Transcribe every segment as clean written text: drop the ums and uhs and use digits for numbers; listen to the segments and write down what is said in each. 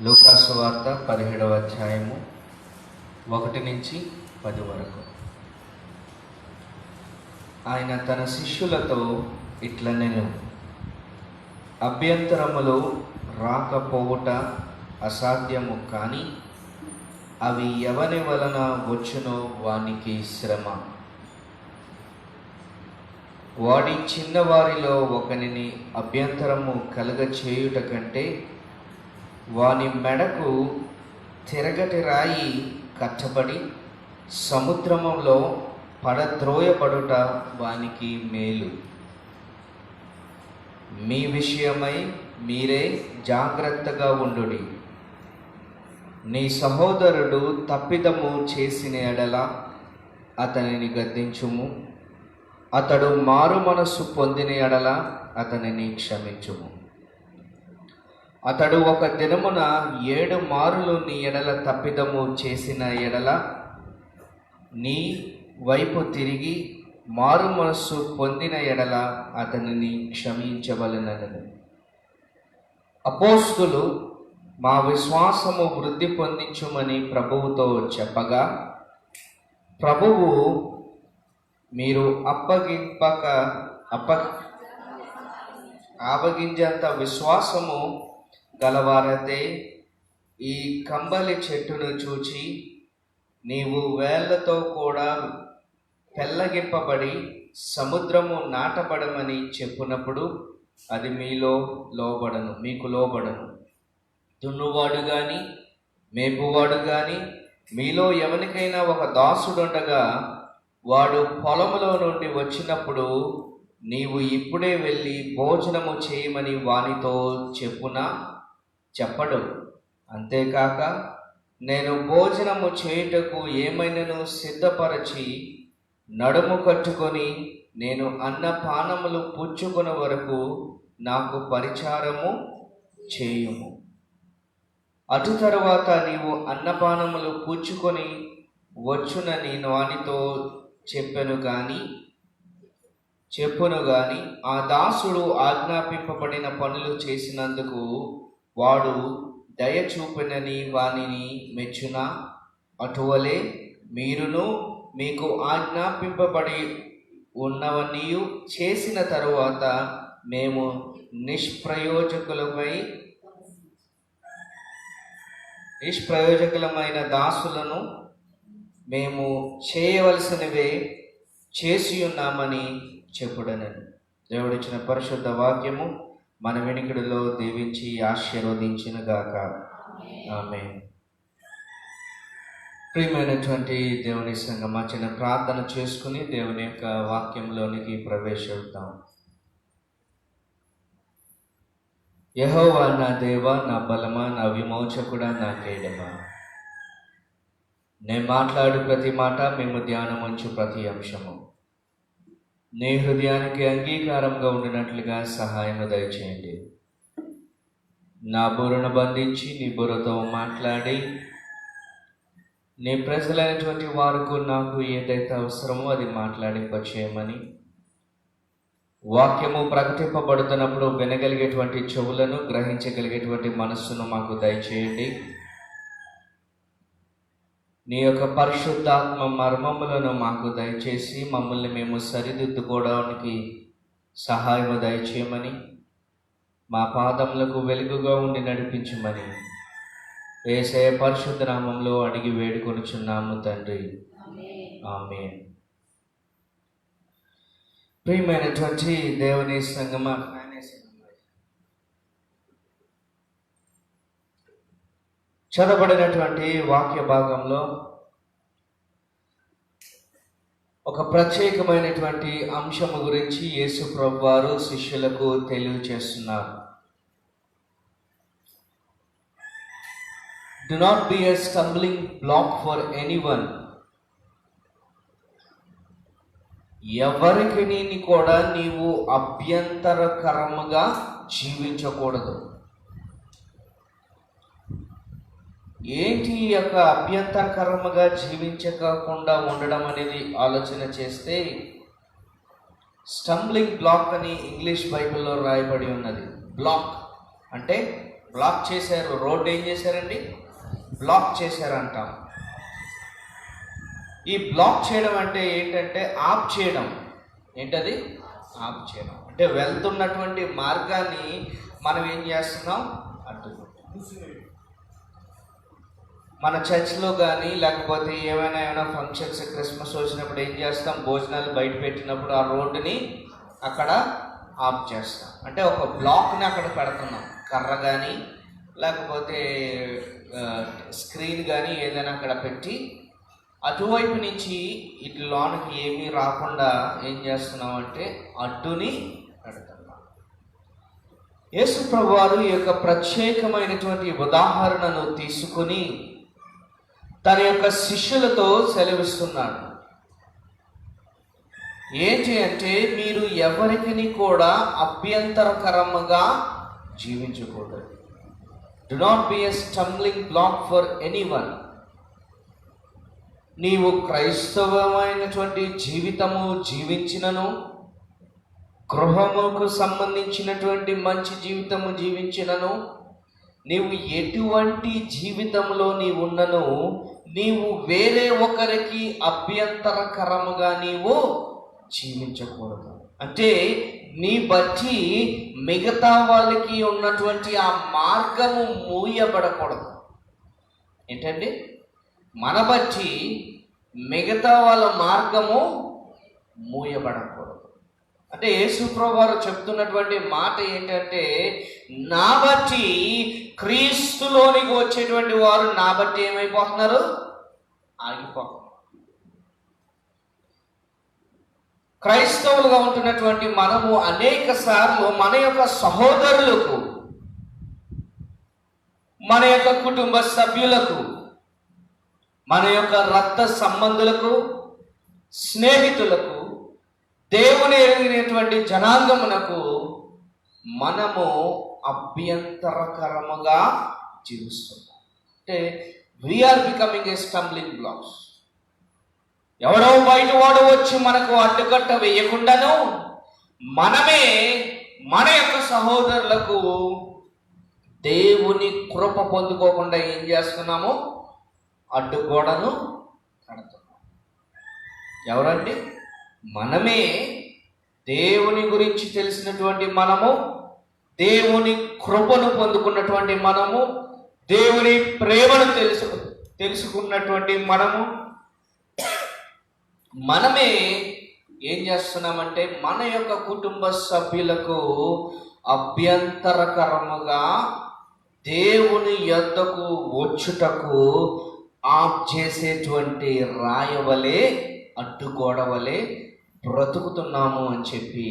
లూకా సువార్త 17వ అధ్యాయము 1 నుంచి 10 వరకు. ఆయన తన శిష్యులతో ఇట్లనెను, అభ్యంతరములు రాకపోవుట అసాధ్యము, కానీ అవి ఎవని వలన వచ్చునో వానికి శ్రమ. వాడి చిన్నవారిలో ఒకనిని అభ్యంతరము కలుగచేయుట కంటే వాని మెడకు తిరగటి రాయి కట్టబడి సముద్రములో పడద్రోయబడుట వానికి మేలు. మీ విషయమై మీరే జాగ్రత్తగా ఉండుడి. నీ సహోదరుడు తప్పిదము చేసిన ఎడల అతనిని గద్దించుము. అతడు మారు మనస్సు పొందిన ఎడల అతనిని క్షమించుము. అతడు ఒక దినమున 7 మారులు నీ ఎడల తప్పిదము చేసిన ఎడల నీ వైపు తిరిగి మారు మనస్సు పొందిన ఎడల అతనిని క్షమించవలెనను. అపోస్తులు మా విశ్వాసము వృద్ధి పొందించుమని ప్రభువుతో చెప్పగా, ప్రభువు మీరు ఆవగింజంత విశ్వాసము గలవారైతే ఈ కంబలి చెట్టును చూచి నీవు వేళ్లతో కూడా పెళ్ళగింపబడి సముద్రము నాటబడమని చెప్పునప్పుడు అది మీకు లోబడను. దున్నువాడు గాని మేపువాడు గాని మీలో ఎవరికైనా ఒక దాసుడుండగా వాడు పొలములో నుండి వచ్చినప్పుడు నీవు ఇప్పుడే వెళ్ళి భోజనము చేయమని వానితో చెప్పడు. అంతేకాక నేను భోజనము చేయుటకు ఏమైనాను సిద్ధపరచి నడుము కట్టుకొని నేను అన్నపానములు పుచ్చుకున్న వరకు నాకు పరిచారము చేయుము. అటు తరువాత నీవు అన్నపానములు పుచ్చుకొని వచ్చునని వానితో చెప్పును గాని ఆ దాసుడు ఆజ్ఞాపింపబడిన పనులు చేసినందుకు వాడు దయ చూపినని వానిని మెచ్చునా? అటువలే మీరును మీకు ఆజ్ఞాపింపబడి ఉన్నవన్నీ చేసిన తరువాత మేము నిష్ప్రయోజకులమైన దాసులను మేము చేయవలసినవే చేసి ఉన్నామని చెప్పుడనను. దేవుడిచ్చిన పరిశుద్ధ వాక్యము మన వెనుకడిలో దీవించి ఆశీర్వదించునుగాక. ఆమేన్. ప్రియమైనటువంటి దేవుని సంగమా, చిన్న ప్రార్థన చేసుకుని దేవుని యొక్క వాక్యంలోనికి ప్రవేశిద్దాం. యెహోవా నా దేవా, నా బలమా, నా విమోచకుడా, నా కేడమా, నేను మాట్లాడు ప్రతి మాట మేము ధ్యానముంచు ప్రతి అంశము నీ హృదయానికి అంగీకారంగా ఉండినట్లుగా సహాయము దయచేయండి. నా బుర్రను బంధించి నీ బుర్రతో మాట్లాడి నీ ప్రజలైనటువంటి వారికి నాకు ఏదైతే అవసరమో అది మాట్లాడింపచేయమని, వాక్యము ప్రకటింపబడుతున్నప్పుడు వినగలిగేటువంటి చెవులను, గ్రహించగలిగేటువంటి మనస్సును మాకు దయచేయండి. నీ యొక్క పరిశుద్ధాత్మ మర్మములను మాకు దయచేసి మమ్మల్ని మేము సరిదిద్దుకోవడానికి సహాయం దయచేయమని, మా పాదములకు వెలుగుగా ఉండి నడిపించమని యేసయ్య పరిశుద్ధ నామములో అడిగి వేడుకొనుచున్నాము తండ్రి. ఆమేన్. ప్రియమైనటువంటి దేవుని సంగమా, చదవబడినటువంటి వాక్య భాగంలో ఒక ప్రత్యేకమైనటువంటి అంశము గురించి యేసు ప్రభువు వారు శిష్యులకు తెలియజేస్తున్నారు. Do not be a stumbling block for anyone. ఎవరికి కూడా నీవు అభ్యంతరకరముగా జీవించకూడదు. ఏంటి ఈ యొక్క అభ్యంతరకరముగా జీవించకుండా ఉండడం అనేది ఆలోచన చేస్తే, స్టంబ్లింగ్ బ్లాక్ అని ఇంగ్లీష్ బైబిల్లో రాయబడి ఉన్నది. బ్లాక్ అంటే బ్లాక్ చేశారు. రోడ్డు ఏం చేశారండి? బ్లాక్ చేశారంటాం. ఈ బ్లాక్ చేయడం అంటే ఏంటంటే ఆఫ్ చేయడం. ఏంటది? ఆఫ్ చేయడం అంటే వెళ్తున్నటువంటి మార్గాన్ని మనం ఏం చేస్తున్నాం? అడ్డుకుంటాం. మన చర్చ్లో కానీ లేకపోతే ఏమైనా ఫంక్షన్స్, క్రిస్మస్ వచ్చినప్పుడు ఏం చేస్తాం? భోజనాలు బయట పెట్టినప్పుడు ఆ రోడ్డుని అక్కడ ఆఫ్ చేస్తాం. అంటే ఒక బ్లాక్ని అక్కడ పెడుతున్నాం. కర్ర కానీ లేకపోతే స్క్రీన్ కానీ ఏదైనా అక్కడ పెట్టి అటువైపు నుంచి ఇటు లోనికి ఏమీ రాకుండా ఏం చేస్తున్నాం అంటే అడ్డుని పెడుతున్నాం. యేసు ప్రభువారు ఈ యొక్క ప్రత్యేకమైనటువంటి ఉదాహరణను తీసుకుని తన యొక్క శిష్యులతో సెలవిస్తున్నాడు. ఏంటి అంటే మీరు ఎవరికి కూడా అభ్యంతరకరముగా జీవించకూడదు. Do not be a stumbling block for anyone. నీవు క్రైస్తవమైనటువంటి జీవితము జీవించినను, గృహముకు సంబంధించినటువంటి మంచి జీవితము జీవించినను, నీవు ఎటువంటి జీవితంలో నీవున్నను, నీవు వేరే ఒకరికి అభ్యంతరకరముగా నీవు జీవించకూడదు. అంటే నీ బట్టి మిగతా వాళ్ళకి ఉన్నటువంటి ఆ మార్గము మూయబడకూడదు. ఏంటండి? మన బట్టి మిగతా వాళ్ళ మార్గము మూయబడకూడదు. అంటే యేసు ప్రభువారు చెప్తున్నటువంటి మాట ఏంటంటే, నా బట్టి క్రీస్తులోనికి వచ్చేటువంటి వారు నా బట్టి ఏమైపోతున్నారు? ఆగిపోతున్నారు. క్రైస్తవులుగా ఉంటున్నటువంటి మనము అనేక సార్లు మన యొక్క సహోదరులకు, మన యొక్క కుటుంబ సభ్యులకు, మన యొక్క రక్త సంబంధులకు, స్నేహితులకు, దేవుని ఎరిగినటువంటి జనాంగమునకు మనము అభ్యంతరకరముగా జీవిస్తున్నాం. అంటే we are becoming a stumbling blocks. ఎవడో బయట వాడు వచ్చి మనకు అడ్డుకట్ట వేయకుండాను మనమే మన యొక్క సహోదరులకు దేవుని కృప పొందుకోకుండా ఏం చేస్తున్నాము? అడ్డుగోడను కడుతున్నాం. ఎవరండి? మనమే. దేవుని గురించి తెలిసినటువంటి మనము, దేవుని కృపను పొందుకున్నటువంటి మనము, దేవుని ప్రేమను తెలుసుకున్నటువంటి మనమే ఏం చేస్తున్నామంటే మన యొక్క కుటుంబ సభ్యులకు అభ్యంతరకరముగా దేవుని యొద్దకు వచ్చుటకు ఆఫ్ చేసేటువంటి రాయవలే, అడ్డుగోడవలే బ్రతుకుతున్నాము అని చెప్పి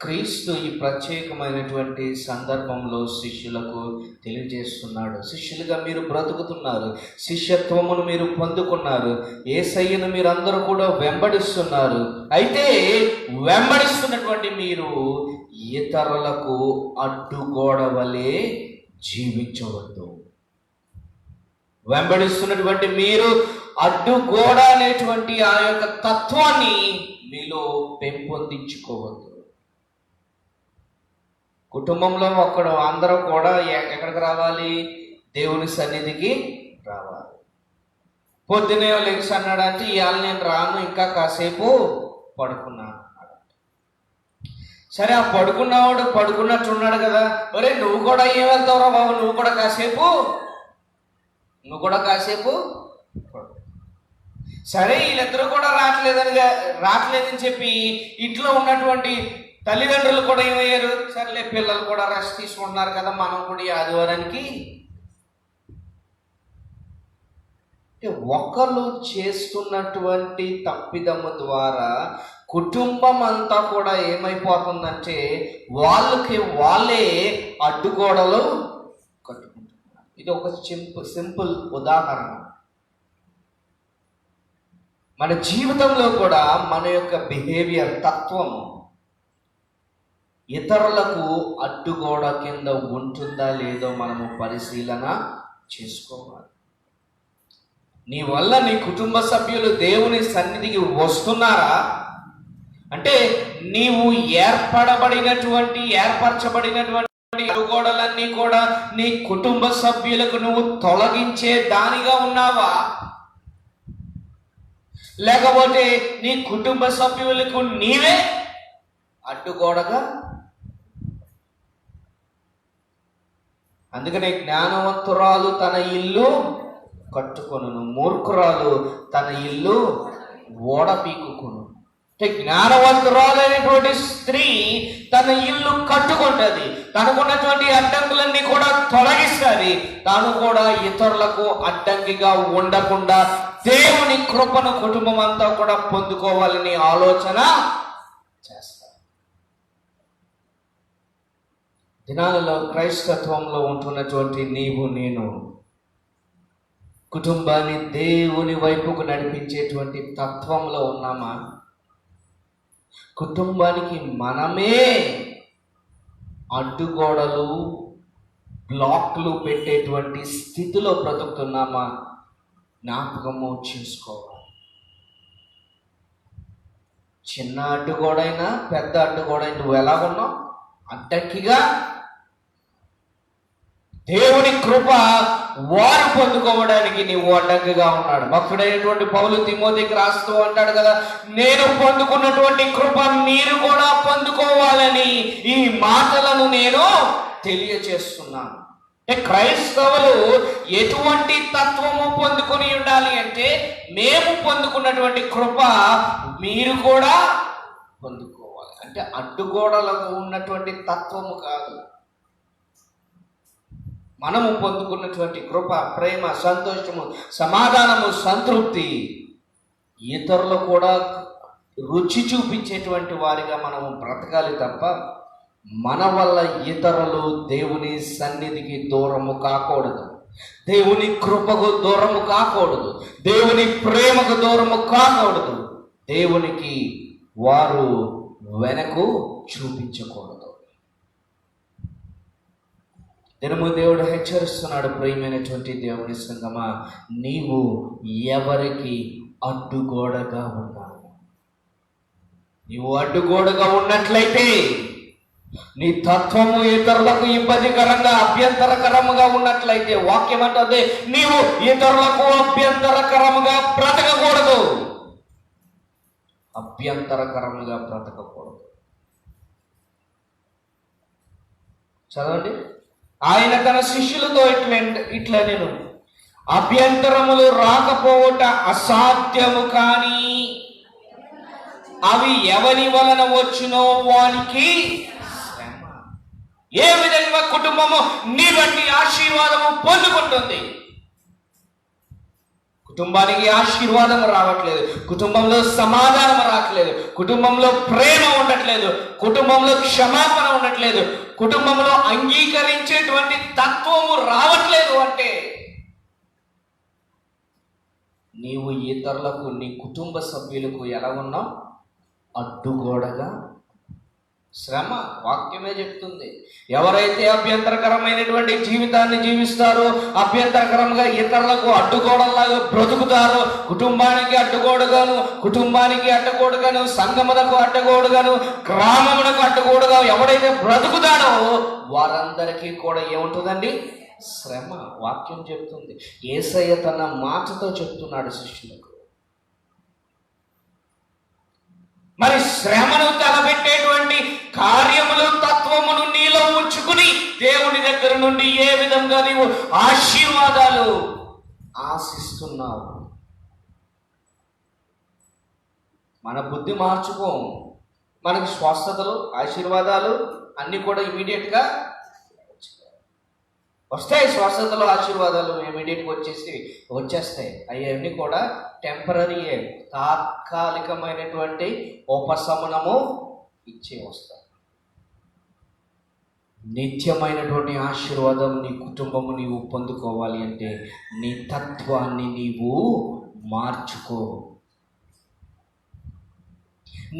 క్రీస్తు ఈ ప్రత్యేకమైనటువంటి సందర్భంలో శిష్యులకు తెలియజేస్తున్నాడు. శిష్యులుగా మీరు బ్రతుకుతున్నారు, శిష్యత్వమును మీరు పొందుకున్నారు, యేసయ్యను మీరు అందరూ కూడా వెంబడిస్తున్నారు. అయితే వెంబడిస్తున్నటువంటి మీరు ఇతరులకు అడ్డుగోడవలే జీవించవద్దు. వెంబడిస్తున్నటువంటి మీరు అడ్డుగోడ అనేటువంటి ఆ యొక్క తత్వాన్ని మీలో పెంపొందించుకోవద్దు. కుటుంబంలో అందరూ కూడా ఎక్కడికి రావాలి? దేవుని సన్నిధికి రావాలి. పొద్దునే లెగ్స్ అన్నాడంటే ఇవాళ నేను రాను, ఇంకా కాసేపు పడుకున్నాను. సరే, ఆ పడుకున్నవాడు పడుకున్నట్టున్నాడు కదా, ఒరే నువ్వు కూడా ఏం వెళ్తావురా బాబు, నువ్వు కూడా కాసేపు సరే, వీళ్ళిద్దరూ కూడా రావట్లేదని చెప్పి ఇంట్లో ఉన్నటువంటి తల్లిదండ్రులు కూడా ఏమయ్యారు? సరేలే, పిల్లలు కూడా రెస్ట్ తీసుకుంటున్నారు కదా, మనం కూడా ఈ ఆదివారానికి. ఒకరు చేస్తున్నటువంటి తప్పిదము ద్వారా కుటుంబం అంతా కూడా ఏమైపోతుందంటే వాళ్ళే అడ్డుగోడలు కట్టుకుంటున్నారు. ఇది ఒక సింపుల్ ఉదాహరణ. మన జీవితంలో కూడా మన యొక్క బిహేవియర్, తత్వము ఇతరులకు అడ్డుగోడ కింద ఉంటుందా లేదో మనము పరిశీలన చేసుకోవాలి. నీ వల్ల నీ కుటుంబ సభ్యులు దేవుని సన్నిధికి వస్తున్నారా అంటే నీవు ఏర్పరచబడినటువంటి అడ్డుగోడలన్నీ కూడా నీ కుటుంబ సభ్యులకు నువ్వు తొలగించే దానిగా ఉన్నావా, లేకపోతే నీ కుటుంబ సభ్యులకు నీవే అడ్డుగోడగా? అందుకనే జ్ఞానవంతురాలు తన ఇల్లు కట్టుకొనును, మూర్ఖురాలు తన ఇల్లు ఓడపీకుకొను. అంటే జ్ఞానవంతురాలైనటువంటి స్త్రీ తన ఇల్లు కట్టుకుంటుంది, తనకున్నటువంటి అడ్డంకులన్నీ కూడా తొలగిస్తుంది, తాను కూడా ఇతరులకు అడ్డంకిగా ఉండకుండా దేవుని కృపను కుటుంబం అంతా కూడా పొందుకోవాలని ఆలోచన చేస్తారు. దినాలలో క్రైస్తత్వంలో ఉంటున్నటువంటి నీవు నేను కుటుంబాన్ని దేవుని వైపుకు నడిపించేటువంటి తత్వంలో ఉన్నామా? కుటుంబానికి మనమే అడ్డుగోడలు బ్లాక్లు పెట్టేటువంటి స్థితిలో బ్రతుకుతున్నామా? జ్ఞాపకము చేసుకోవాలి. చిన్న అడ్డుగోడైనా పెద్ద అడ్డుగోడైనా నువ్వు ఎలా ఉన్నావు? అడ్డంకిగా. దేవుని కృప వారు పొందుకోవడానికి నీవు అడ్డంకిగా ఉన్నాడు. భక్తుడైనటువంటి పౌలు తిమోతికి రాస్తూ అంటాడు కదా, నేను పొందుకున్నటువంటి కృప మీరు కూడా పొందుకోవాలని ఈ మాటలను నేను తెలియచేస్తున్నాను. క్రైస్తవులు ఎటువంటి తత్వము పొందుకొని ఉండాలి అంటే, మేము పొందుకున్నటువంటి కృప మీరు కూడా పొందుకోవాలి. అంటే అడ్డుగోడలకు ఉన్నటువంటి తత్వము కాదు, మనము పొందుకున్నటువంటి కృప, ప్రేమ, సంతోషము, సమాధానము, సంతృప్తి ఇతరులు కూడా రుచి చూపించేటువంటి వారిగా మనము బ్రతకాలి తప్ప మన వల్ల ఇతరులు దేవుని సన్నిధికి దూరము కాకూడదు, దేవుని కృపకు దూరము కాకూడదు, దేవుని ప్రేమకు దూరము కాకూడదు, దేవునికి వారు వెనకు చూపించకూడదు. దినము దేవుడు హెచ్చరిస్తున్నాడు, ప్రియమైనటువంటి దేవుని సంగమా, నీవు ఎవరికి అడ్డుగోడగా ఉన్నావు? నీవు అడ్డుగోడగా ఉన్నట్లయితే నీ తత్వము ఇతరులకు ఇబ్బందికరంగా అభ్యంతరకరముగా ఉన్నట్లయితే వాక్యం అంటుంది, నీవు ఇతరులకు అభ్యంతరకరముగా బ్రతకకూడదు. అభ్యంతరకరముగా బ్రతకకూడదు. చదవండి. ఆయన తన శిష్యులతో ఇట్లా నేను అభ్యంతరములు రాకపోవట అసాధ్యము, కానీ అవి ఎవరి వలన వచ్చునో వానికి శ్రమ. ఏ విధంగా కుటుంబము నీ బట్టి ఆశీర్వాదము పొందుకుంటుంది? కుటుంబానికి ఆశీర్వాదం రావట్లేదు, కుటుంబంలో సమాధానం రావట్లేదు, కుటుంబంలో ప్రేమ ఉండట్లేదు, కుటుంబంలో క్షమాపణ ఉండట్లేదు, కుటుంబంలో అంగీకరించేటువంటి తత్వము రావట్లేదు అంటే నీవు ఇతరులకు, నీ కుటుంబ సభ్యులకు ఎలా ఉన్నావు? అడ్డుగోడగా. శ్రమ వాక్యమే చెప్తుంది. ఎవరైతే అభ్యంతరకరమైనటువంటి జీవితాన్ని జీవిస్తారో, అభ్యంతరకరంగా ఇతరులకు అడ్డుగోడలాగా బ్రతుకుతారో, కుటుంబానికి అడ్డుగోడుగాను, సంఘములకు అడ్డుగోడుగాను, గ్రామమునకు అడ్డుగోడుగా ఎవడైతే బ్రతుకుతాడో వారందరికీ కూడా ఏముంటుందండి? శ్రమ. వాక్యం చెప్తుంది. యేసయ్య తన మాటతో చెప్తున్నాడు శిష్యులకు. మరి శ్రమను తలబెట్టేటువంటి కార్యములు, తత్వమును నీలో ఉంచుకుని దేవుని దగ్గర నుండి ఏ విధంగా నీవు ఆశీర్వాదాలు ఆశిస్తున్నావు? మన బుద్ధి మార్చుకో. మనకి స్వస్థతలు, ఆశీర్వాదాలు అన్నీ కూడా ఇమీడియట్గా వస్తాయి. స్వస్థతలు, ఆశీర్వాదాలు ఇమీడియట్గా వచ్చేస్తాయి. అవన్నీ కూడా టెంపరీయే, తాత్కాలికమైనటువంటి ఉపశమనము ఇచ్చే వస్తాయి. నిత్యమైనటువంటి ఆశీర్వాదం నీ కుటుంబము నీవు పొందుకోవాలి అంటే నీ తత్వాన్ని నీవు మార్చుకో.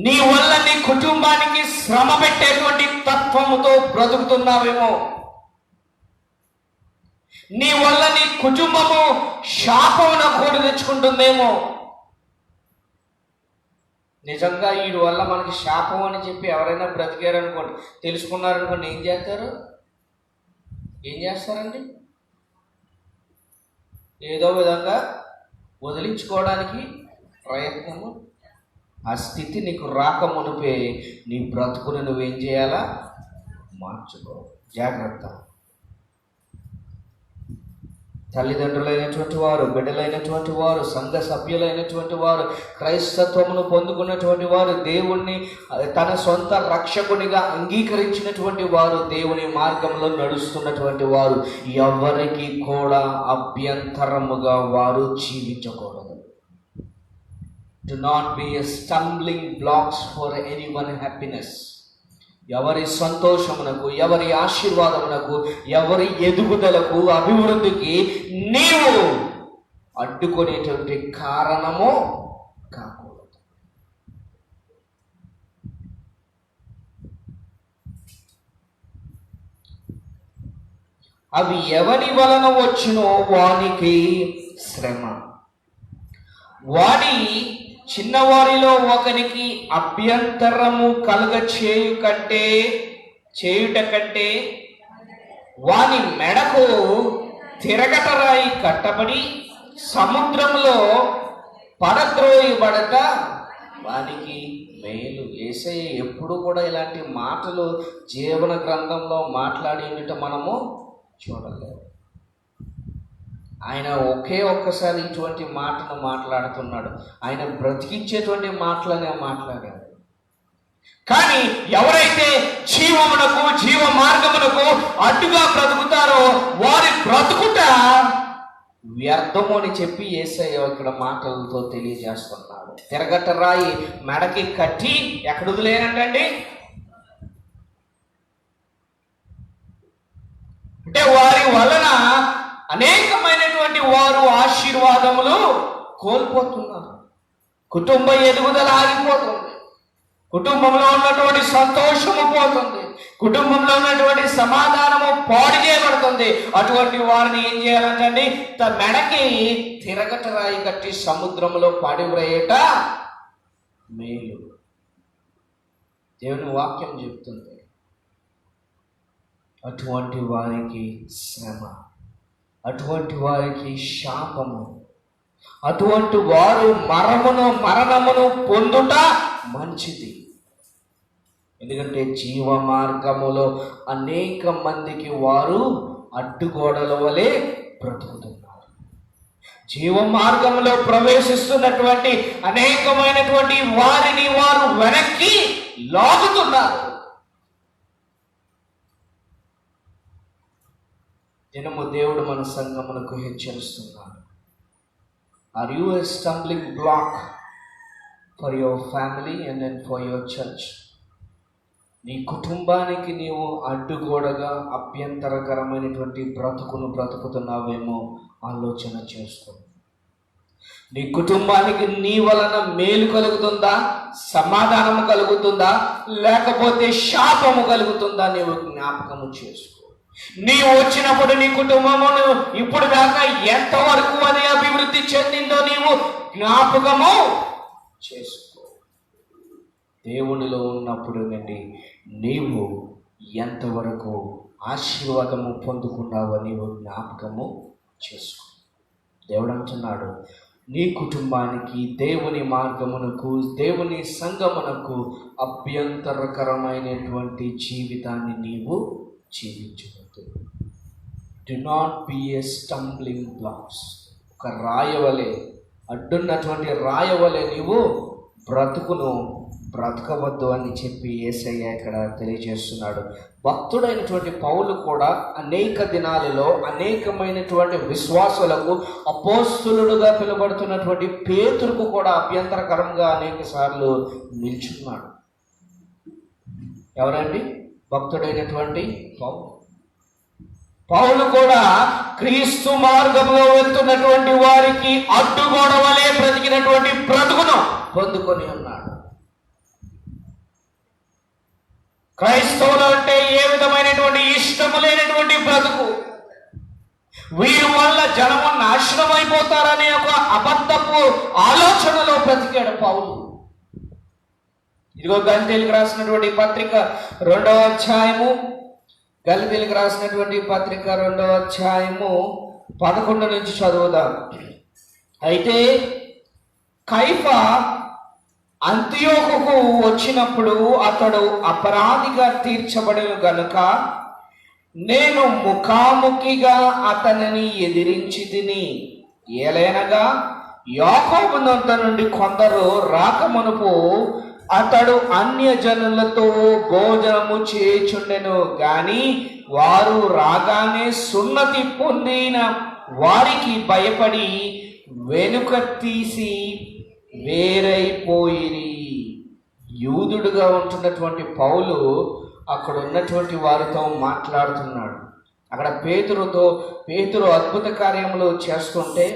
నీ వల్ల నీ కుటుంబానికి శ్రమ పెట్టేటువంటి తత్వముతో బ్రతుకుతున్నావేమో, నీ వల్ల నీ కుటుంబము శాపమున కూడి తెచ్చుకుంటుందేమో. నిజంగా వీడి వల్ల మనకి శాపం అని చెప్పి ఎవరైనా బ్రతికారనుకోండి, తెలుసుకున్నారనుకోండి, ఏం చేస్తారు? ఏం చేస్తారండి? ఏదో విధంగా వదిలించుకోవడానికి ప్రయత్నము. ఆ స్థితి నీకు రాకమునుపే నీ బ్రతుకును నువ్వేం చేయాలా? మార్చుకో. జాగ్రత్త. తల్లిదండ్రులైనటువంటి వారు, బిడ్డలైనటువంటి వారు, సంఘ సభ్యులైనటువంటి వారు, క్రైస్తత్వమును పొందుకున్నటువంటి వారు, దేవుణ్ణి తన సొంత రక్షకునిగా అంగీకరించినటువంటి వారు, దేవుని మార్గంలో నడుస్తున్నటువంటి వారు ఎవరికి కూడా అభ్యంతరముగా వారు జీవించకూడదు. Do not be a stumbling blocks for anyone happiness. ఎవరి సంతోషమునకు, ఎవరి ఆశీర్వాదమునకు, ఎవరి ఎదుగుదలకు, అభివృద్ధికి నీవు అడ్డుకునేటువంటి కారణము కాకూడదు. అవి ఎవరి వలన వచ్చినో వానికి శ్రమ. వాడి చిన్నవారిలో ఒకరికి అభ్యంతరము చేయుట కంటే వాని మెడకు తిరగటరాయి కట్టబడి సముద్రంలో పడద్రోయబడట వానికి మేలు. యేసయ్య ఎప్పుడు కూడా ఇలాంటి మాటలు జీవన గ్రంథంలో మాట్లాడి మనము చూడలేము. ఆయన ఒక్కసారి ఇటువంటి మాటను మాట్లాడుతున్నాడు. ఆయన బ్రతికించేటువంటి మాటలనే మాట్లాడాడు. కానీ ఎవరైతే జీవమునకు, జీవ మార్గమునకు అడ్డుగా బ్రతుకుతారో వారి బ్రతుకుట వ్యర్థము అని చెప్పి యేసయ్య ఇక్కడ మాటలతో తెలియజేస్తున్నాడు. తిరగట రాయి మెడకి కట్టి ఎక్కడ వదిలేనంటండి? అంటే వారి వలన అనేకమైనటువంటి వారు ఆశీర్వాదములు కోల్పోతున్నారు. కుటుంబ ఎదుగుదల ఆగిపోతుంది. కుటుంబంలో ఉన్నటువంటి సంతోషము పోతుంది. కుటుంబంలో ఉన్నటువంటి సమాధానము పాడు చేయబడుతుంది. అటువంటి వారిని ఏం చేయాలంటండి? మెడకి తిరగట రాయి కట్టి సముద్రంలో పడివేయట మేలు. దేవుని వాక్యం చెప్తుంది. అటువంటి వారికి శ్రమ, అటువంటి వారికి శాపము, అటువంటి వారు మరణమును పొందుట మంచిది. ఎందుకంటే జీవ మార్గములో అనేక మందికి వారు అడ్డుగోడల వలె బ్రతుకుతున్నారు. జీవ మార్గంలో ప్రవేశిస్తున్నటువంటి అనేకమైనటువంటి వారిని వారు వెనక్కి లాగుతున్నారు. దినము దేవుడు మన సంఘమునకు హెచ్చరిస్తున్నాడు. Are you a stumbling block for your family and then for your church? నీ కుటుంబానికి నీవు అడ్డుగోడగా అభ్యంతరకరమైనటువంటి బ్రతుకును బ్రతుకుతున్నావేమో ఆలోచన చేసుకో. నీ కుటుంబానికి నీ వలన మేలు కలుగుతుందా, సమాధానము కలుగుతుందా, లేకపోతే శాపము కలుగుతుందా? నీవు జ్ఞాపకము చేసుకో. నీవు వచ్చినప్పుడు నీ కుటుంబమును ఇప్పుడు దాకా ఎంతవరకు అది అభివృద్ధి చెందిందో నీవు జ్ఞాపకము చేసుకో. దేవునిలో ఉన్నప్పుడు నుండి నీవు ఎంతవరకు ఆశీర్వాదము పొందుకున్నావో నీవు జ్ఞాపకము చేసుకో. దేవుడు అంటున్నాడు, నీ కుటుంబానికి, దేవుని మార్గమునకు, దేవుని సంఘమునకు అభ్యంతరకరమైనటువంటి జీవితాన్ని నీవు జీవించవద్దు. Do not be a stumbling blocks. ఒక రాయవలే, అడ్డున్నటువంటి రాయవలే నీవు బ్రతుకును బ్రతకవద్దు అని చెప్పి యేసయ్య ఇక్కడ తెలియజేస్తున్నాడు. భక్తుడైనటువంటి పౌలు కూడా అనేక దినాలలో అనేకమైనటువంటి విశ్వాసులకు అపోస్తులుడుగా పిలువబడుతున్నటువంటి పేతురుకు కూడా అభ్యంతరకరంగా అనేక సార్లు నిల్చున్నాడు. ఎవరండి? భక్తుడైనటువంటి పౌలు కూడా క్రీస్తు మార్గంలో వెళ్తున్నటువంటి వారికి అడ్డుగోడ వలె బ్రతికినటువంటి బ్రతుకును పొందుకొని ఉన్నాడు. క్రైస్తవులు అంటే ఏ విధమైనటువంటి ఇష్టము లేనటువంటి బ్రతుకు, వీరి వల్ల జనము నాశనం అయిపోతారనే ఒక అబద్ధపు ఆలోచనలో బ్రతికాడు పౌలు. ఇదిగో గంతేలకు రాసినటువంటి పత్రిక 2వ అధ్యాయము గలితీయులకు రాసినటువంటి పత్రిక 2వ అధ్యాయము 11 నుంచి చదువుదాం. అయితే కైఫా అంతియోకుకు వచ్చినప్పుడు అతడు అపరాధిగా తీర్చబడిన గనుక నేను ముఖాముఖిగా అతనిని ఎదిరించి తిని, ఏలైనగా యాకోబు నొద్ద నుండి కొందరు రాకమునుపు అతడు అన్యజనులతో భోజనము చేయుచుండెను గాని వారు రాగానే సున్నతి పొందిన వారికి భయపడి వెనుక తీసి వేరైపోయిరి. యూదుడుగా ఉంటున్నటువంటి పౌలు అక్కడ ఉన్నటువంటి వారితో మాట్లాడుతున్నాడు. అక్కడ పేతురు అద్భుత కార్యములు చేస్తుంటే,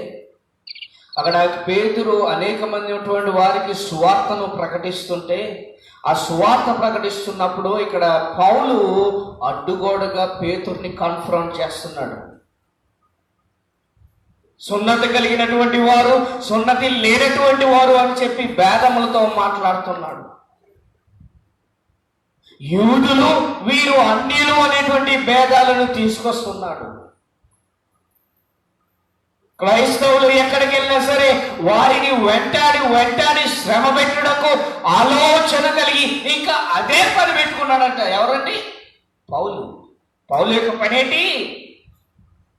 అక్కడ పేతురు అనేక మంది ఉన్నటువంటి వారికి సువార్తను ప్రకటిస్తుంటే, ఆ సువార్త ప్రకటిస్తున్నప్పుడు ఇక్కడ పౌలు అడ్డుగోడగా పేతుర్ని కన్ఫ్రంట్ చేస్తున్నాడు. సున్నతి కలిగినటువంటి వారు, సున్నతి లేనటువంటి వారు అని చెప్పి భేదములతో మాట్లాడుతున్నాడు. యూదులు వీరు అన్యులు అనేటువంటి భేదాలను తీసుకొస్తున్నాడు. క్రైస్తవులు ఎక్కడికి వెళ్ళినా సరే వారిని వెంటాడి శ్రమ పెట్టడకు ఆలోచన కలిగి ఇంకా అదే పని పెట్టుకున్నాడంట. ఎవరండి? పౌలు యొక్క పనేంటి?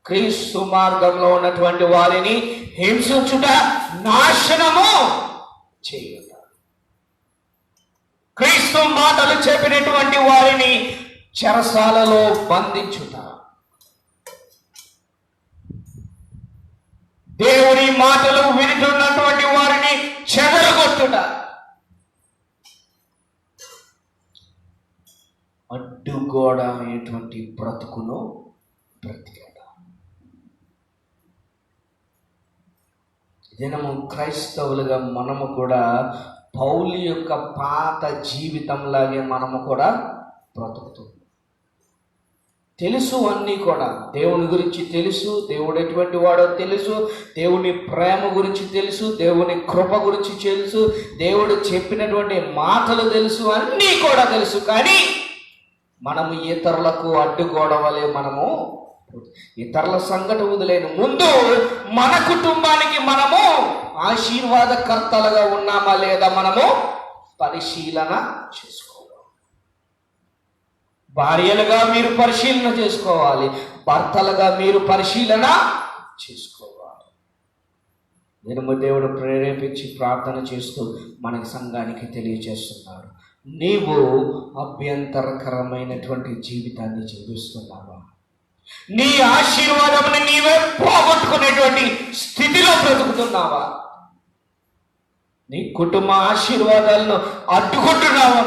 క్రీస్తు మార్గంలో ఉన్నటువంటి వారిని హింసించుట, నాశనము చేయుట. క్రీస్తు మాటలు చెప్పినటువంటి వారిని చెరసాలలో బంధించుట, దేవుని మాటలు వింటున్నటువంటి వారిని చెదరగొట్టుట, అడ్డుగోడ అనేటువంటి బ్రతుకును బ్రతికట. దినము క్రైస్తవులుగా మనము కూడా పౌలు యొక్క పాత జీవితంలాగే మనము కూడా బ్రతుకుతాం. తెలుసు అన్నీ కూడా, దేవుని గురించి తెలుసు, దేవుడు ఎటువంటి వాడో తెలుసు, దేవుని ప్రేమ గురించి తెలుసు, దేవుని కృప గురించి తెలుసు, దేవుడు చెప్పినటువంటి మాటలు తెలుసు, అన్నీ కూడా తెలుసు. కానీ మనము ఇతరులకు అడ్డుగోడ వలె మనము ఇతరుల సంగతి వదిలేను ముందు మన కుటుంబానికి మనము ఆశీర్వాదకర్తలుగా ఉన్నామా లేదా మనము పరిశీలన చేసుకోవాలి. భార్యలుగా మీరు పరిశీలన చేసుకోవాలి, భర్తలుగా మీరు పరిశీలన చేసుకోవాలి. దేవుడు ప్రేరేపించి ప్రార్థన చేస్తూ మనకి సంఘానికి తెలియజేస్తున్నాడు. నీవు అభ్యంతరకరమైనటువంటి జీవితాన్ని జీవిస్తున్నావా? నీ ఆశీర్వాదముని నీవే పోగొట్టుకునేటువంటి స్థితిలో బ్రతుకుతున్నావా? నీ కుటుంబ ఆశీర్వాదాలను అడ్డుకుంటున్నావా?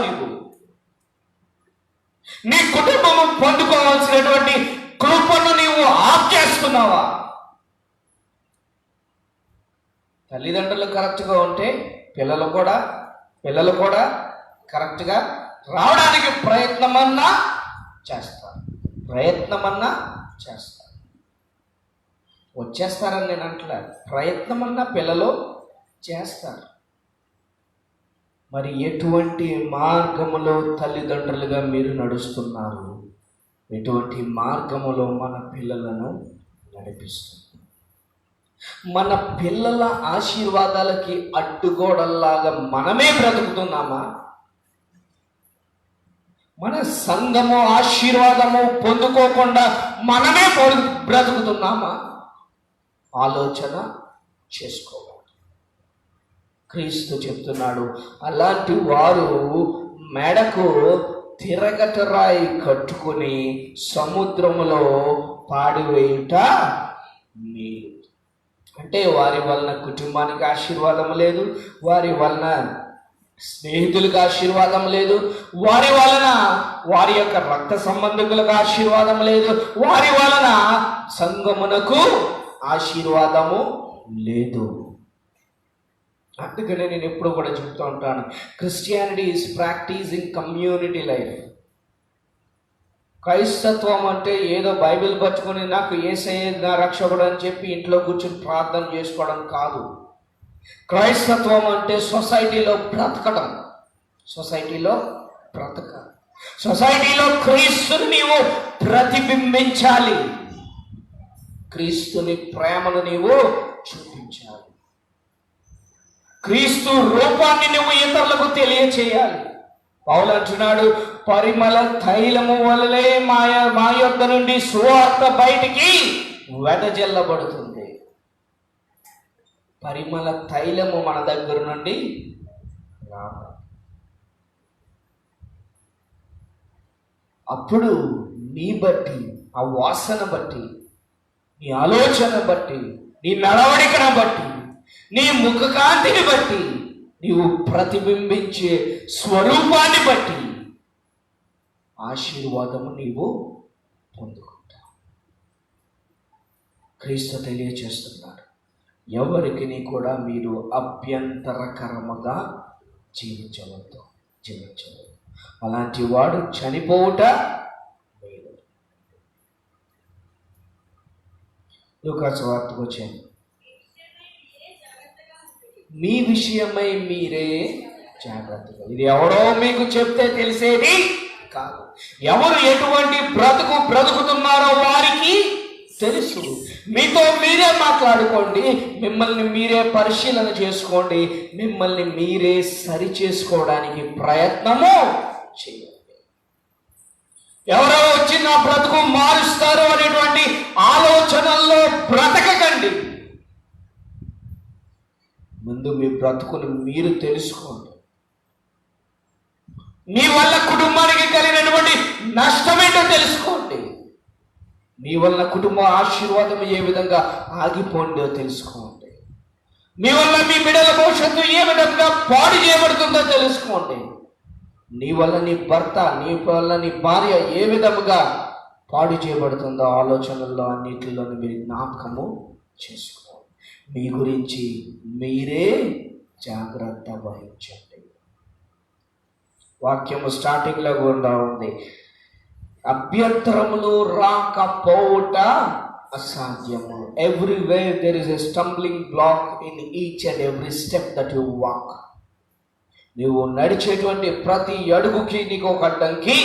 నీ కుటుంబము పొందుకోవాల్సినటువంటి కృపను నీవు ఆఫ్ చేస్తున్నావా? తల్లిదండ్రులు కరెక్ట్గా ఉంటే పిల్లలు కూడా కరెక్ట్గా రావడానికి ప్రయత్నమన్నా చేస్తారు. వచ్చేస్తారని నేను అంటలేదు, ప్రయత్నమన్నా పిల్లలు చేస్తారు. మరి ఎటువంటి మార్గములో తల్లిదండ్రులుగా మీరు నడుస్తున్నారు? ఎటువంటి మార్గములో మన పిల్లలను నడిపిస్తున్నారు? మన పిల్లల ఆశీర్వాదాలకి అడ్డుగోడల్లాగా మనమే బ్రతుకుతున్నామా? మన సంఘము ఆశీర్వాదము పొందుకోకుండా మనమే బ్రతుకుతున్నామా? ఆలోచన చేసుకోవాలి. క్రీస్తు చెప్తున్నాడు, అలాంటి వారు మెడకు తిరగటరాయి కట్టుకుని సముద్రములో పాడివేయుట మేలు. అంటే వారి వలన కుటుంబానికి ఆశీర్వాదం లేదు, వారి వలన స్నేహితులకు ఆశీర్వాదం లేదు, వారి వలన వారి యొక్క రక్త సంబంధికులకు ఆశీర్వాదం లేదు, వారి వలన సంఘమునకు ఆశీర్వాదము లేదు. అందుకనే నేను ఎప్పుడు కూడా చెప్తూ ఉంటాను, Christianity is practising community life. క్రైస్తత్వం అంటే ఏదో బైబిల్ పట్టుకుని నాకు యేసయ్య నా రక్షకుడు అని చెప్పి ఇంట్లో కూర్చొని ప్రార్థన చేసుకోవడం కాదు. క్రైస్తత్వం అంటే సొసైటీలో బ్రతకడం. సొసైటీలో క్రీస్తుని నీవు ప్రతిబింబించాలి. క్రీస్తుని ప్రేమను నీవు చూపించాలి. క్రీస్తు రూపాన్ని నువ్వు ఇతరులకు తెలియచేయాలి. పౌలు అంటున్నాడు, పరిమళ తైలము వలలే మా యొద్ద నుండి సువార్త బయటికి వెదజల్లబడుతుంది. పరిమళ తైలము మన దగ్గర నుండి రావాలి. అప్పుడు నీ బట్టి, ఆ వాసన బట్టి, నీ ఆలోచన బట్టి, నీ నడవడికను బట్టి, నీ ముఖకాంతిని బట్టి, నీవు ప్రతిబింబించే స్వరూపాన్ని బట్టి ఆశీర్వాదము నీవు పొందుకుంటావు. క్రీస్తు తెలియచేస్తున్నాడు, ఎవరికి కూడా మీరు అభ్యంతరకరముగా జీవించవద్దు. అలాంటి వాడు చనిపోవుట మేలు. లూకాసు వార్తకు వచ్చాను. మీ విషయమై మీరే జాగ్రత్తగా. ఇది ఎవరో మీకు చెప్తే తెలిసేది కాదు. ఎవరు ఎటువంటి బ్రతుకుతున్నారో వారికి తెలుసు. మీతో మీరే మాట్లాడుకోండి, మిమ్మల్ని మీరే పరిశీలన చేసుకోండి, మిమ్మల్ని మీరే సరి చేసుకోవడానికి ప్రయత్నము చేయండి. ఎవరో వచ్చి నా బ్రతుకు మారుస్తారు అనేటువంటి ఆలోచనల్లో బ్రతకకండి. ముందు మీ బ్రతుకును మీరు తెలుసుకోండి. మీ వల్ల కుటుంబానికి కలిగినటువంటి నష్టమేంటో తెలుసుకోండి. మీ వల్ల కుటుంబ ఆశీర్వాదం ఏ విధంగా ఆగిపోండో తెలుసుకోండి. మీ వల్ల మీ బిడ్డల భవిష్యత్తు ఏ విధంగా పాడు చేయబడుతుందో తెలుసుకోండి. నీ వల్ల నీ భర్త, నీ వల్ల నీ భార్య ఏ విధముగా పాడు చేయబడుతుందో ఆలోచనల్లో అన్నిటిలో మీరు జ్ఞాపకము చేసుకోండి. మీ గురించి మీరే జాగ్రత్త వహించండి. వాక్యము స్టార్టింగ్లో కూడా ఉంది, అభ్యంతరములు రాకపోవుట అసాధ్యము. Everywhere there is a stumbling black in each and every step that you walk. నువ్వు నడిచేటువంటి ప్రతి అడుగుకి నీకు ఒక అడ్డంకి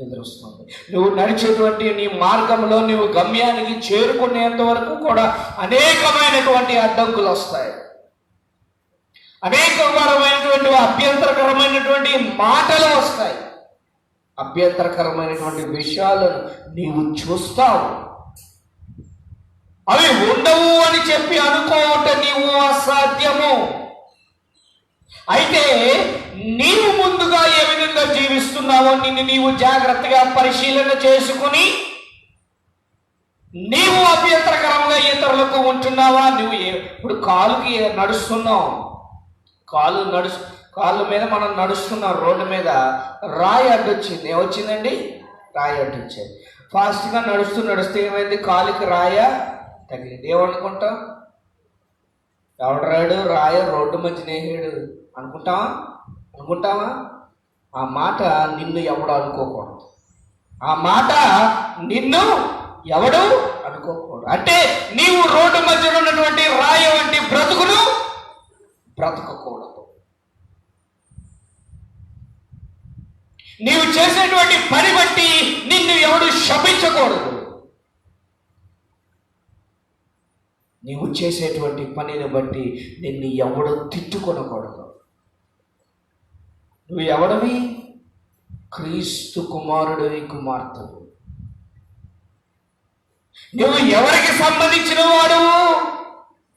ఎదురొస్తుంది. నువ్వు నడిచేటువంటి నీ మార్గంలో నువ్వు గమ్యానికి చేరుకునేంత వరకు కూడా అనేకమైనటువంటి అడ్డంకులు వస్తాయి. అనేకమైనటువంటి అభ్యంతరకరమైనటువంటి మాటలు వస్తాయి. అభ్యంతరకరమైనటువంటి విషయాలను నీవు చూస్తావు. అవి ఉండవు అని చెప్పి అనుకోవటం నీవు అసాధ్యము. అయితే నీవు ముందుగా ఏ విధంగా జీవిస్తున్నావో నిన్ను నీవు జాగ్రత్తగా పరిశీలన చేసుకుని, నీవు అభ్యంతరకరంగా ఇతరులకు ఉంటున్నావా? నువ్వు ఇప్పుడు కాలుకి నడుస్తున్నావు, కాళ్ళ మీద మనం నడుస్తున్నాం, రోడ్డు మీద రాయి అడ్డొచ్చింది. ఏమొచ్చిందండి? రాయి అడ్డొచ్చింది. ఫాస్ట్గా నడుస్తే ఏమైంది? కాలుకి రాయ తగిలింది. ఏమనుకుంటాం? ఎవడరాడు రాయ రోడ్డు మధ్య నేహాడు అనుకుంటావా? ఆ మాట నిన్ను ఎవడు అనుకోకూడదు. ఆ మాట నిన్ను ఎవడు అనుకోకూడదు. అంటే నీవు రోడ్డు మధ్యలో ఉన్నటువంటి రాయ వంటి బ్రతుకును బ్రతకకూడదు. నీవు చేసేటువంటి పని బట్టి నిన్ను ఎవడు శపించకూడదు. నీవు చేసేటువంటి పనిని బట్టి నిన్ను ఎవడు తిట్టుకొనకూడదు. నువ్వు ఎవడవి? క్రీస్తు కుమారుడివి, కుమార్తెవు. నువ్వు ఎవరికి సంబంధించిన వాడువు?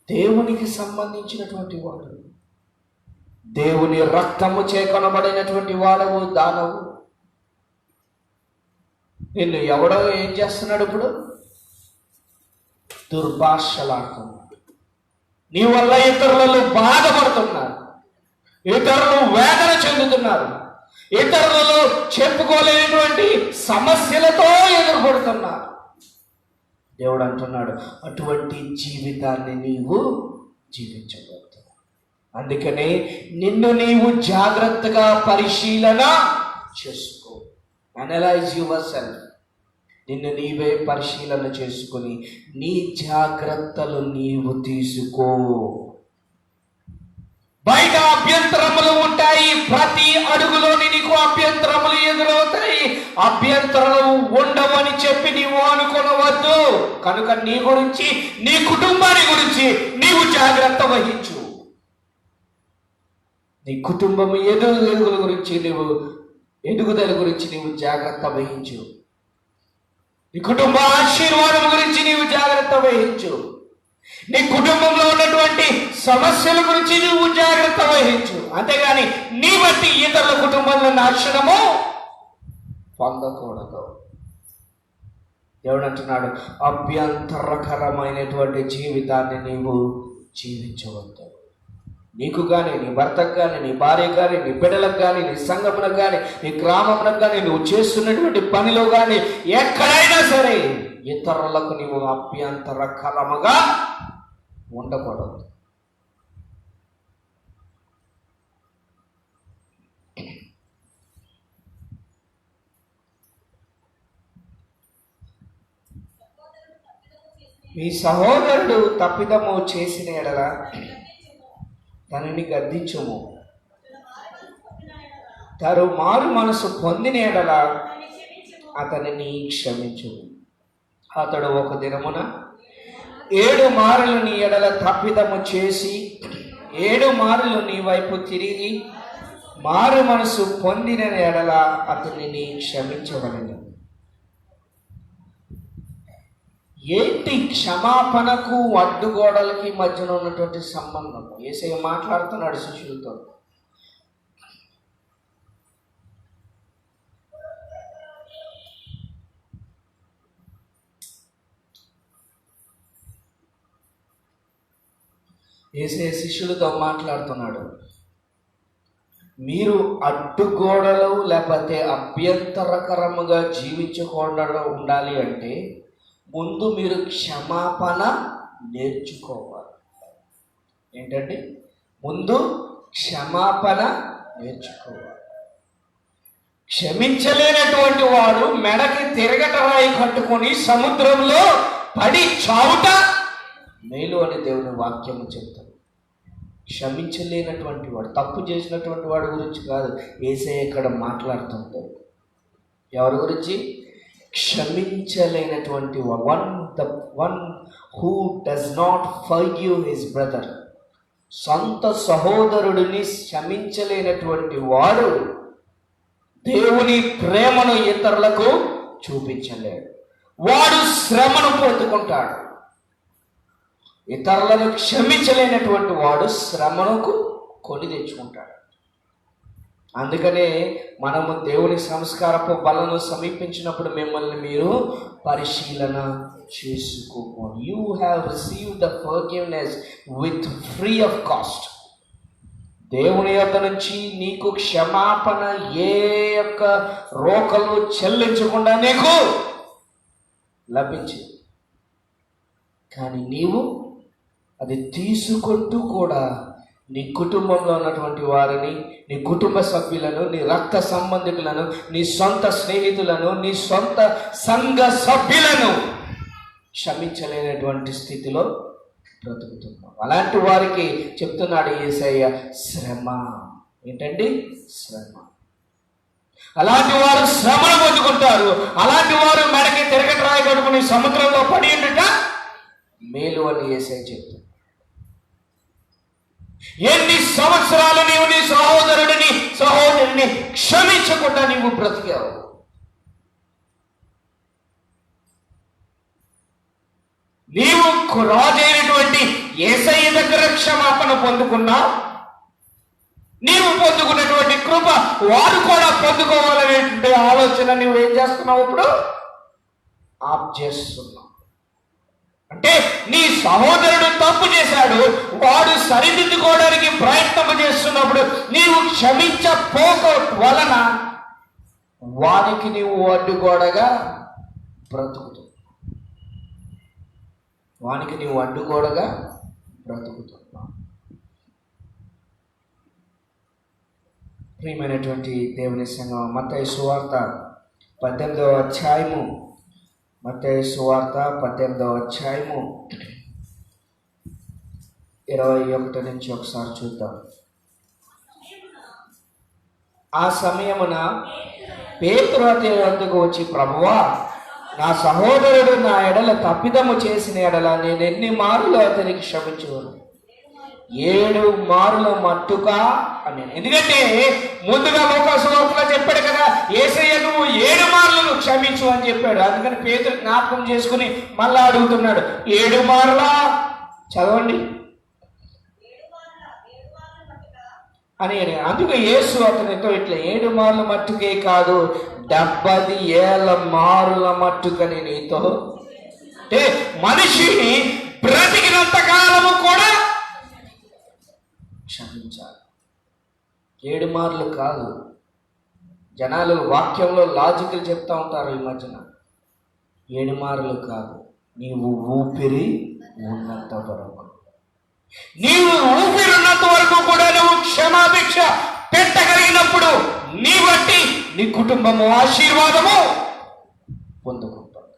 దేవునికి సంబంధించినటువంటి వాడు. దేవుని రక్తము చేకొనబడినటువంటి వాడవు, దానవు. నిన్ను ఎవడో ఏం చేస్తున్నాడు? ఇప్పుడు దుర్భాషలాడుతున్నాడు. నీ వల్ల ఇతరులు బాధపడుతున్నారు, ఇతరులు వేదన చెందుతున్నారు, ఇతరులు చెప్పుకోలేనటువంటి సమస్యలతో ఎదుర్కొడుతున్నారు. దేవుడు అంటున్నాడు, అటువంటి జీవితాన్ని నీవు జీవించబోతున్నావు. అందుకనే నిన్ను నీవు జాగ్రత్తగా పరిశీలన చేసుకో. Analyse your self. నిన్ను నీవే పరిశీలన చేసుకొని నీ జాగ్రత్తలు నీవు తీసుకో. బయట అభ్యంతరములు ఉంటాయి, ప్రతి అడుగులోని నీకు అభ్యంతరములు ఎదురవుతాయి. అభ్యంతరాలు ఉండవని చెప్పి నీవు అనుకోనవద్దు. కనుక నీ గురించి, నీ కుటుంబాన్ని గురించి నీవు జాగ్రత్త వహించు. నీ కుటుంబం ఎదుగుదల గురించి నీవు జాగ్రత్త వహించు. నీ కుటుంబ ఆశీర్వాదం గురించి నీవు జాగ్రత్త వహించు. నీ కుటుంబంలో ఉన్నటువంటి సమస్యల గురించి నువ్వు జాగ్రత్త వహించు. అంతేగాని నీ బట్టి ఇతరుల కుటుంబంలో నాశనము పొందకూడదు. దేవుడు అంటున్నాడు, అభ్యంతరకరమైనటువంటి జీవితాన్ని నీవు జీవించవద్దు. నీకు కానీ, నీ భర్తకు కానీ, నీ భార్య కానీ, నీ బిడ్డలకు కానీ, నీ సంఘములకు కానీ, నీ గ్రామములకు కానీ, నువ్వు చేస్తున్నటువంటి పనిలో కానీ, ఎక్కడైనా సరే ఇతరులకు నీవు అభ్యంతరకరముగా ఉండకూడదు. మీ సహోదరుడు తప్పిదము చేసిన ఎడల తనని గద్దించుము, తరు మారు మనసు పొందిన ఎడల అతనిని క్షమించుము. అతడు ఒక దినమున 7 మారులు నీ ఎడల తప్పిదము చేసి 7 మారులు నీ వైపు తిరిగి మారు మనసు పొందిన ఎడల అతనిని క్షమించవలెను. ఏంటి క్షమాపణకు అడ్డుగోడలకి మధ్యన ఉన్నటువంటి సంబంధం? యేసయ్య మాట్లాడుతున్నాడు శిష్యులతో. యేసయ్య శిష్యులతో మాట్లాడుతున్నాడు. మీరు అడ్డుగోడలు లేకపోతే అభ్యంతరకరముగా జీవించకుండా ఉండాలి అంటే ముందు మీరు క్షమాపణ నేర్చుకోవాలి. ఏంటండి? ముందు క్షమాపణ నేర్చుకోవాలి. క్షమించలేనటువంటి వాడు మెడకి తిరగటరాయి కట్టుకొని సముద్రంలో పడి చావుట మేలు అని దేవుని వాక్యము చెప్తాడు. క్షమించలేనటువంటి వాడు, తప్పు చేసినటువంటి వాడి గురించి కాదు యేసయ్య ఇక్కడ మాట్లాడుతుంది. ఎవరి గురించి? క్షమించలేనటువంటి one who does not forgive his brother. సొంత సహోదరుడిని క్షమించలేనటువంటి వాడు దేవుని ప్రేమను ఇతరులకు చూపించలేడు. వాడు శ్రమను పొందుకుంటాడు. ఇతరులను క్షమించలేనటువంటి వాడు శ్రమను కొని తెచ్చుకుంటాడు. అందుకనే మనము దేవుని సంస్కారపు బలను సమీపించినప్పుడు మిమ్మల్ని మీరు పరిశీలన చేసుకోవాలి. You have received the forgiveness with free of cost. దేవుని యొద్ద నుంచి నీకు క్షమాపణ ఏ యొక్క రోకలు చెల్లించకుండా నీకు లభించింది. కానీ నీవు అది తీసుకుంటూ కూడా నీ కుటుంబంలో ఉన్నటువంటి వారిని, నీ కుటుంబ సభ్యులను, నీ రక్త సంబంధికులను, నీ సొంత స్నేహితులను, నీ సొంత సంఘ సభ్యులను క్షమించలేనటువంటి స్థితిలో బ్రతుకుతున్నాం. అలాంటి వారికి చెప్తున్నాడు యేసయ్య, శ్రమ. ఏంటండి? శ్రమ. అలాంటి వారు శ్రమను పొందుకుంటారు. అలాంటి వారు మెడకి తిరగటరాయి కట్టుకుని సముద్రంలో పడి ఉండుట మేలు అని యేసయ్య చెప్తాడు. ఎన్ని సంవత్సరాలు నీవు నీ సహోదరుడిని క్షమించకుండా నీవు బ్రతికావు? నీవు రాజైనటువంటి యేసయ్య దగ్గర క్షమాపణ పొందుకున్నావు. నీవు పొందుకున్నటువంటి కృప వారు కూడా పొందుకోవాలనేటువంటి ఆలోచన నువ్వు ఏం చేస్తున్నావు? ఇప్పుడు ఆప్ చేస్తున్నావు. అంటే నీ సహోదరుడు తప్పు చేశాడు, వాడు సరిదిద్దుకోవడానికి ప్రయత్నం చేస్తున్నప్పుడు నీవు క్షమించపోక వలన వానికి నీవు అడ్డుగోడగా బ్రతుకుతున్నావు. వానికి నీవు అడ్డుగోడగా బ్రతుకుతున్నావు. ప్రియమైనటువంటి దేవుని సంఘం, మత్తయి సువార్త 18వ అధ్యాయము, మత్తయి సువార్త 18వ అధ్యాయము 21 నుంచి ఒకసారి చూద్దాం. ఆ సమయమున పేతురు అతని వద్దకు వచ్చి, ప్రభువా, నా సహోదరుడు నా ఎడల తప్పిదము చేసిన ఎడల నేను ఎన్ని మారులు అతనికి క్షమించును? 7 మారుల మట్టుగా అని. ఎందుకంటే ముందుగా లోకాసువార్తలో చెప్పాడు కదా, యేసయ్య నువ్వు 7 మార్లు క్షమించు అని చెప్పాడు. అందుకని పేతురు జ్ఞాపకం చేసుకుని మళ్ళా అడుగుతున్నాడు, 7 మార్లా చదవండి అని. అందుకు యేసు అతనితో ఇట్లా 7 మార్ల మట్టుకే కాదు, 70 మారుల మట్టుకని నీతో. అంటే మనిషిని బ్రతికినంత కాలము కూడా క్షమించాలి. 7 మార్లు కాదు. జనాలు వాక్యంలో లాజికల్ చెప్తా ఉంటారు ఈ మధ్యన. 7 మార్లు కాదు, నీవు ఊపిరి ఉన్నంత వరకు, నీవు ఊపిరి ఉన్నంత వరకు కూడా నువ్వు క్షమాభిక్ష పెట్టగలిగినప్పుడు నీ బట్టి నీ కుటుంబము ఆశీర్వాదము పొందుకుంటుంది.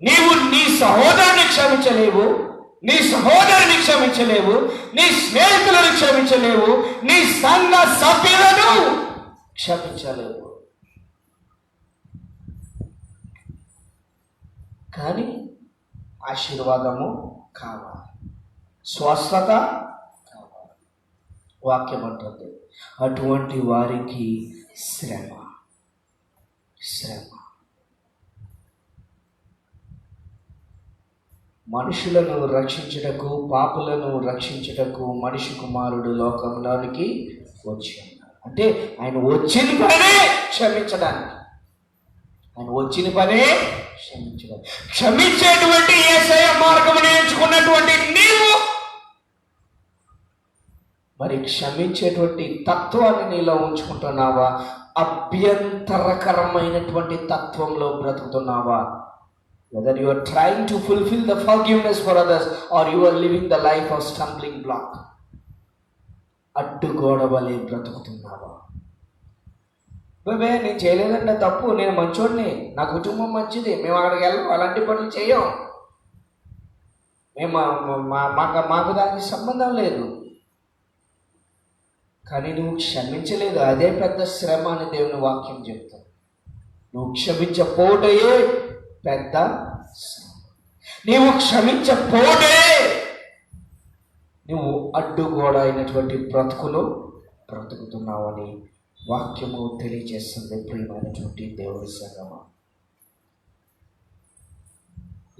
నీవు నీ సహోదరుని క్షమించలేవు, నీ సహోదరుని క్షమించలేవు, నీ స్నేహితులను క్షమించలేవు, నీ సంఘ సభ్యులను క్షమించలేవు. కానీ ఆశీర్వాదము కావాలి, స్వస్థత కావాలి. వాక్యం అంటుంది, అటువంటి వారికి శ్రమ. మనుషులను రక్షించుటకు, పాపులను రక్షించుటకు మనిషి కుమారుడు లోకంలోనికి వచ్చి ఉన్నాడు. అంటే ఆయన వచ్చిన పనే క్షమించడానికి, క్షమించేటువంటి యేసయ్య మార్గమును ఎంచుకున్నటువంటి నీవు మరి క్షమించేటువంటి తత్వాన్ని నీలో ఉంచుకుంటున్నావా? అభ్యంతరకరమైనటువంటి తత్వంలో బ్రతుకుతున్నావా? Whether you are trying to fulfill the forgiveness for others or you are living the life of stumbling block. అడ్డుగోడ వలె బ్రతుకుతున్నావా? నేను చేయలేదంటే తప్పు, నేను మంచోడిని, నా కుటుంబం మంచిది, మేము అక్కడికి వెళ్ళం, అలాంటి పనులు చేయం, మేము మాకు దానికి సంబంధం లేదు. కానీ నువ్వు క్షమించలేదు, అదే పెద్ద శ్రమ అని దేవుని వాక్యం చెప్తాను. నువ్వు క్షమించపోవటయే పెద్ద శ్రమ. నీవు క్షమించపోవటే నువ్వు అడ్డుగోడ అయినటువంటి బ్రతుకులు బ్రతుకుతున్నావని వాక్యము తెలియజేస్తుంది. ప్రియమైనటువంటి దేవుడి సంగమా,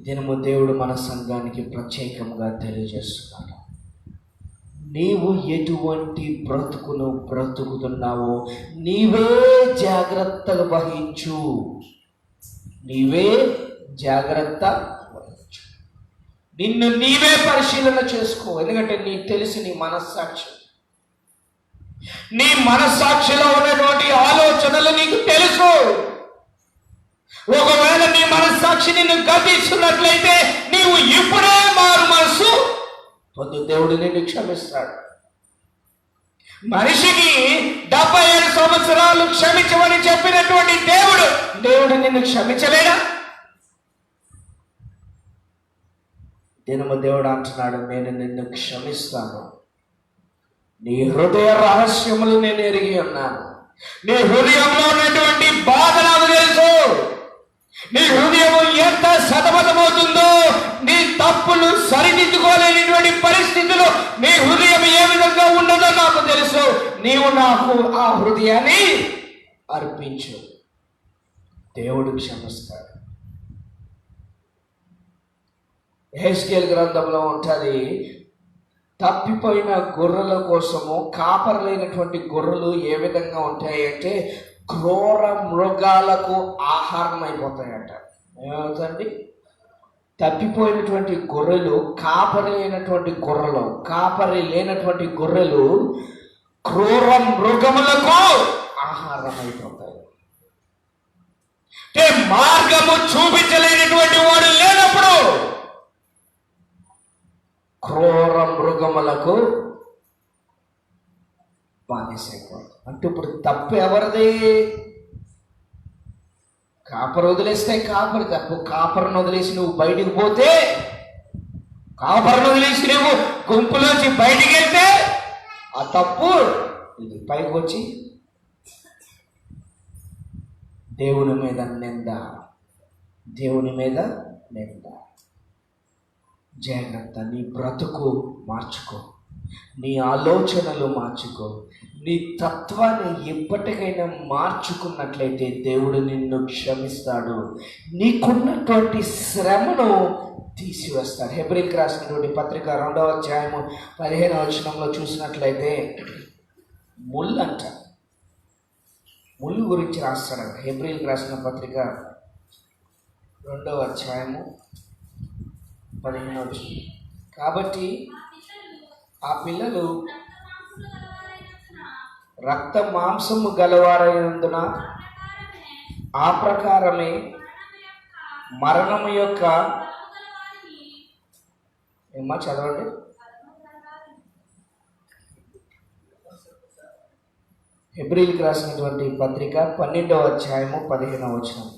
దినము దేవుడు మన సంఘానికి ప్రత్యేకంగా తెలియజేస్తున్నాడు. నీవు ఎటువంటి బ్రతుకును బ్రతుకుతున్నావో నీవే జాగ్రత్తగా వహించు. నిన్ను నీవే పరిశీలన చేసుకో. ఎందుకంటే నీకు తెలిసి నీ మనస్సాక్షిలో ఉన్నటువంటి ఆలోచనలు నీకు తెలుసు. ఒకవేళ నీ మనస్సాక్షి నిన్ను గతిస్తున్నట్లయితే నీవు ఇప్పుడే మారు మనసు పొందు, దేవుడు నిన్ను క్షమిస్తాడు. మనిషికి 77 సంవత్సరాలు క్షమించమని చెప్పినటువంటి దేవుడు నిన్ను క్షమించలేడా? దినము దేవుడు అంటున్నాడు, నేను నిన్ను క్షమిస్తాను. నీ హృదయ రహస్యములు నేను ఎరిగి ఉన్నాను. నీ హృదయంలో ఉన్నటువంటి బాధ నాకు తెలుసు. నీ హృదయం ఎంత సతమతమవుతుందో, నీ తప్పులు సరిదిద్దుకోలేనిటువంటి పరిస్థితులు నీ హృదయం ఏ విధంగా ఉన్నదో నాకు తెలుసు. నీవు నాకు ఆ హృదయాన్ని అర్పించు, దేవుడు క్షమిస్తాడు. యెహెజ్కేలు గ్రంథంలో ఉంటుంది, తప్పిపోయిన గొర్రెల కోసము కాపరలేనటువంటి గొర్రెలు ఏ విధంగా ఉంటాయి అంటే క్రూర మృగాలకు ఆహారం అయిపోతాయట. ఏమవుతుంది? తప్పిపోయినటువంటి గొర్రెలు, కాపరి లేనటువంటి గొర్రెలు క్రూర మృగములకు ఆహారం అయిపోతాయి. అంటే మార్గము చూపించలేనటువంటి వాడు లేనప్పుడు క్రూర మృగములకు బానిసైపోతుంది. అంటే ఇప్పుడు తప్పు ఎవరిది? కాపరు వదిలేస్తే కాపరి తప్పు. కాపరిని వదిలేసి నువ్వు బయటికి పోతే, కాపరిని వదిలేసి నువ్వు గుంపులోంచి బయటికి వెళ్తే ఆ తప్పు ఇది పైకి వచ్చి దేవుని మీద నింద, దేవుని మీద నింద. జాగ్రత్త, నీ బ్రతుకు మార్చుకో, నీ ఆలోచనలు మార్చుకో, నీ తత్వాన్ని ఎప్పటికైనా మార్చుకున్నట్లయితే దేవుడు నిన్ను క్షమిస్తాడు, నీకున్నటువంటి శ్రమను తీసివేస్తాడు. హెబ్రీయులకు రాసినటువంటి పత్రిక 2వ అధ్యాయము 15వ వచనంలో చూసినట్లయితే ముళ్ళంట, ముళ్ళు గురించి రాస్తాడు. హెబ్రీయులకు రాసిన పత్రిక 2వ అధ్యాయము 15వ వచనం. కాబట్టి ఆ పిల్లలు రక్త మాంసము గలవారైనందున ఆ ప్రకారమే మరణము యొక్క ఏమ్మా చదవండి. హెబ్రీయులకు రాసినటువంటి పత్రిక 12వ అధ్యాయము 15వ వచనం.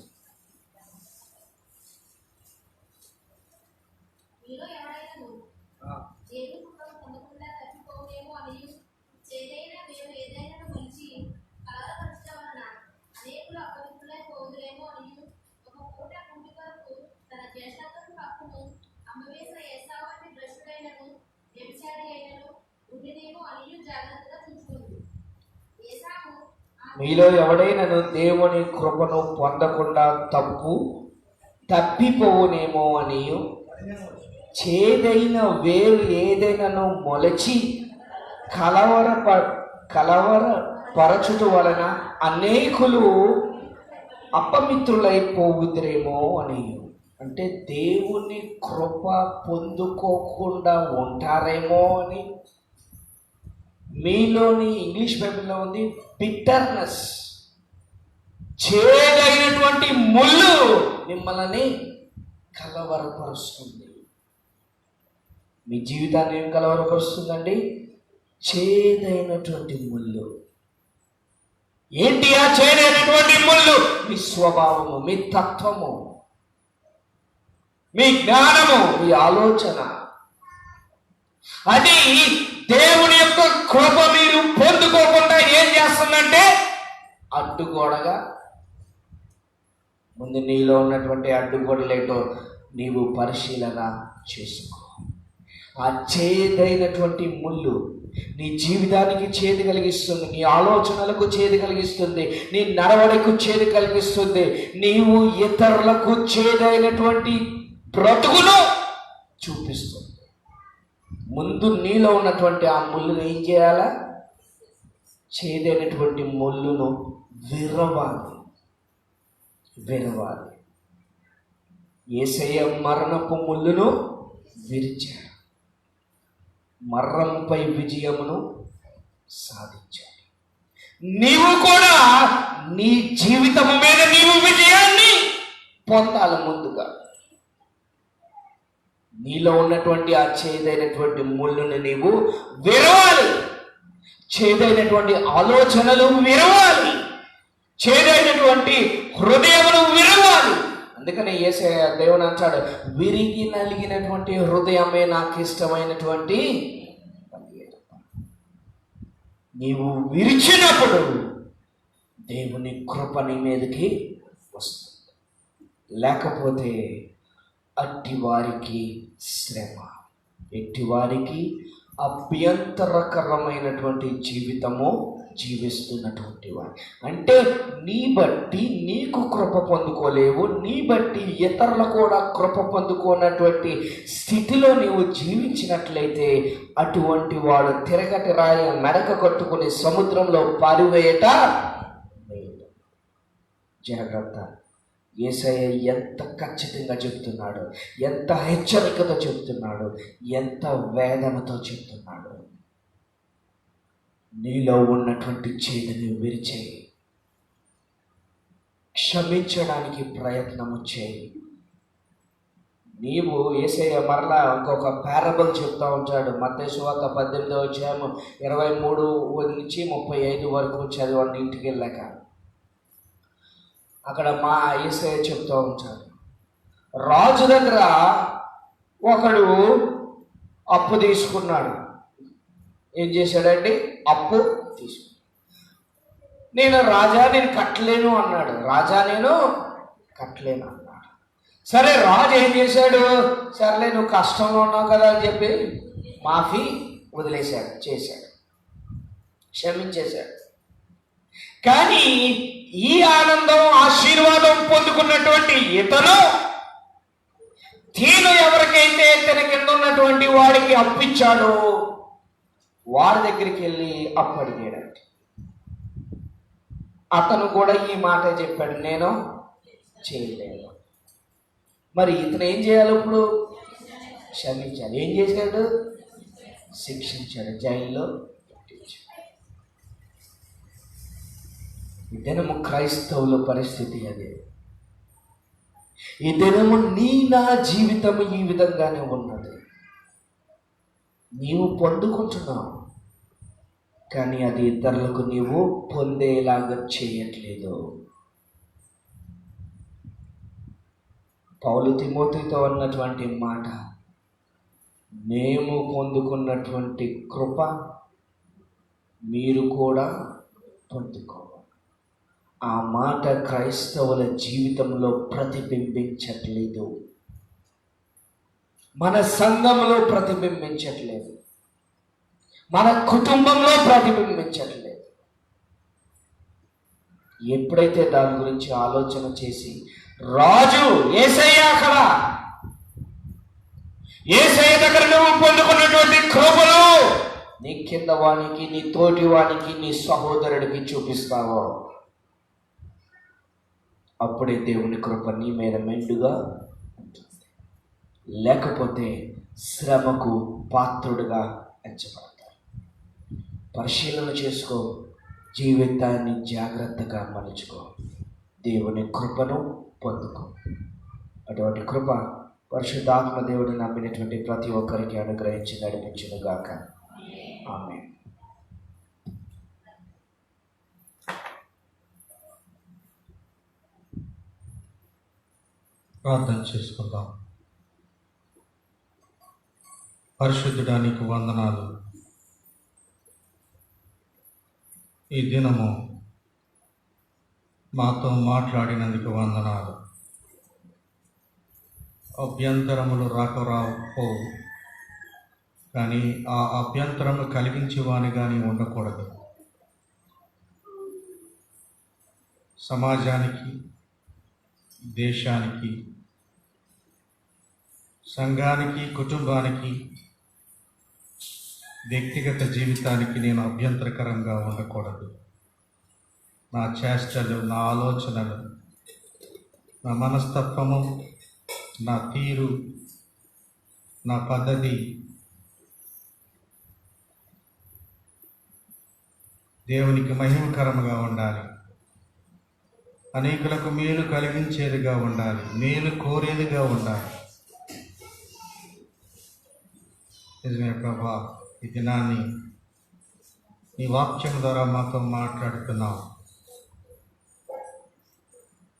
మీలో ఎవడైనను దేవుని కృపను పొందకుండా తప్పిపోవునేమో అనియు, చేదైన వేరు ఏదైనాను మొలచి కలవరపరచుట వలన అనేకులు అపమిత్రులైపోవుదురేమో అనియు. అంటే దేవుని కృప పొందుకోకుండా ఉంటారేమో అని. మీలోని ఇంగ్లీష్ బైబిల్లో ఉంది బిట్టర్నెస్, చేదైనటువంటి ముళ్ళు మిమ్మల్ని కలవరపరుస్తుంది. మీ జీవితాన్ని ఏం కలవరపరుస్తుందండి? చేదైనటువంటి ముళ్ళు. ఏంటి ఆ చేదైనటువంటి ముళ్ళు? మీ స్వభావము, మీ తత్వము, మీ జ్ఞానము, మీ ఆలోచన. అది దేవుని యొక్క కృప మీరు పొందుకోకుండా ఏం చేస్తుందంటే అడ్డుగోడగా. ముందు నీలో ఉన్నటువంటి అడ్డుగోడలేటో నీవు పరిశీలన చేసుకో. ఆ చేదైనటువంటి ముళ్ళు నీ జీవితానికి చేదు కలిగిస్తుంది, నీ ఆలోచనలకు చేదు కలిగిస్తుంది, నీ నడవడికు చేదు కలిగిస్తుంది. నీవు ఇతరులకు చేదైనటువంటి బ్రతుకును చూపిస్తుంది. ముందు నీలో ఉన్నటువంటి ఆ ముళ్ళును ఏం చేయాలా? చేదైనటువంటి ముళ్ళును విరవాలి. యేసయ్య మరణపు ముళ్ళును విరిచాడు, మరణంపై విజయమును సాధించాడు. నీవు కూడా నీ జీవితము మీద నీవు విజయాన్ని పొందాలి. ముందుగా నీలో ఉన్నటువంటి ఆ చేదైనటువంటి ముళ్ళుని నీవు విరవాలి. చేదైనటువంటి ఆలోచనలు విరవాలి, చేదైనటువంటి హృదయమును విరవాలి. అందుకనే యేసయ్య దేవుడు అంటాడు, విరిగి నలిగినటువంటి హృదయమే నాకు ఇష్టమైనటువంటి. నీవు విరిచినప్పుడు దేవుని కృప నీ మీదకి వస్తుంది. లేకపోతే అట్టివారికి శ్రమ, ఎట్టివారికి అభ్యంతరకరమైనటువంటి జీవితము జీవిస్తున్నటువంటి వారు. అంటే నీ బట్టి నీకు కృప పొందుకోలేవు, నీ బట్టి ఇతరులు కూడా కృప పొందుకోనటువంటి స్థితిలో నీవు జీవించినట్లయితే అటువంటి వాడు తిరగటి రాయి మెడక కట్టుకుని సముద్రంలో పారివేయట. జాగ్రత్త. యేసయ్య ఎంత ఖచ్చితంగా చెప్తున్నాడు, ఎంత హెచ్చరికతో చెప్తున్నాడు, ఎంత వేదనతో చెప్తున్నాడు. నీలో ఉన్నటువంటి చేతిని విరిచేయి, క్షమించడానికి ప్రయత్నము చేయి. నీవు యేసయ్య మరలా ఇంకొక పారబుల్ చెప్తా ఉంటాడు. మత్తయి సువార్త 18వ అధ్యాయము 23 నుంచి 35 వరకు చదవండి ఇంటికి వెళ్ళాక. అక్కడ మా యేసయ్య చెప్తూ ఉంటాడు, రాజు దగ్గర ఒకడు అప్పు తీసుకున్నాడు. ఏం చేశాడండి? అప్పు తీసుకున్నాడు. నేను కట్టలేను అన్నాడు. నేను కట్టలేను అన్నాడు. సరే, రాజు ఏం చేశాడు? సర్లే, నువ్వు కష్టంలో ఉన్నావు కదా అని చెప్పి మాఫీ వదిలేశాడు, చేశాడు, క్షమించేశాడు. కానీ ఈ ఆనందం, ఆశీర్వాదం పొందుకున్నటువంటి ఇతను ఎవరికైతే తన కింద ఉన్నటువంటి వాడికి అప్పిచ్చాడో వాడి దగ్గరికి వెళ్ళి అప్పు అడిగాడంటే అతను కూడా ఈ మాట చెప్పాడు, నేను చేయలేను. మరి ఇతను ఏం చేయాలి? ఇప్పుడు క్షమించాలి. ఏం చేశాడు? శిక్షించాడు, జైల్లో పెట్టించాడు. ఈ దినము క్రైస్తవుల పరిస్థితి అదే. ఈ దినము నా జీవితం ఈ విధంగానే ఉన్నది. నీవు పొందుకుంటున్నావు, కానీ అది ఇతరులకు నీవు పొందేలాగా చేయట్లేదు. పౌలు తిమోతితో అన్నటువంటి మాట, మేము పొందుకున్నటువంటి కృప మీరు కూడా పొందుకోవాలి. ఆ మాట క్రైస్తవుల జీవితంలో ప్రతిబింబించట్లేదు, మన సంఘంలో ప్రతిబింబించట్లేదు, మన కుటుంబంలో ప్రతిబింబించట్లేదు. ఎప్పుడైతే దాని గురించి ఆలోచన చేసి రాజు యేసయ్య, అక్కడ యేసయ్య దగ్గర నువ్వు పొందుకున్నటువంటి కృపలు నీ కింద వానికి, నీ తోటి వానికి, నీ సహోదరుడికి చూపిస్తావో అప్పుడే దేవుని కృప నీ మీద మెండుగా ఉంటుంది. లేకపోతే శ్రమకు పాత్రుడుగా ఎంచబడతారు. పరిశీలన చేసుకో, జీవితాన్ని జాగ్రత్తగా మలుచుకో, దేవుని కృపను పొందుకో. అటువంటి కృప పరిశుద్ధాత్మ దేవుడు నమ్మినటువంటి ప్రతి ఒక్కరికి అనుగ్రహించి నడిపించును గాక. ఆమేన్. ప్రార్థన చేసుకుందాం. పరిశుద్ధుడానికి వందనాలు. ఈ దినము మాతో మాట్లాడినందుకు వందనాలు. అభ్యంతరములు రాకపో, కానీ ఆ అభ్యంతరము కలిగించేవాని కానీ ఉండకూడదు. సమాజానికి, దేశానికి, సంఘానికి, కుటుంబానికి, వ్యక్తిగత జీవితానికి నేను అభ్యంతరకరంగా ఉండకూడదు. నా చేష్టలు, నా ఆలోచనలు, నా మనస్తత్వము, నా తీరు, నా పద్ధతి దేవునికి మహిమకరముగా ఉండాలి. అనేకులకు మేలు కలిగించేదిగా ఉండాలి, మేలు కోరేదిగా ఉండాలి. నిజమే ప్రభా, ఈ దినాన్ని నీ వాక్యం ద్వారా మాతో మాట్లాడుతున్నావు.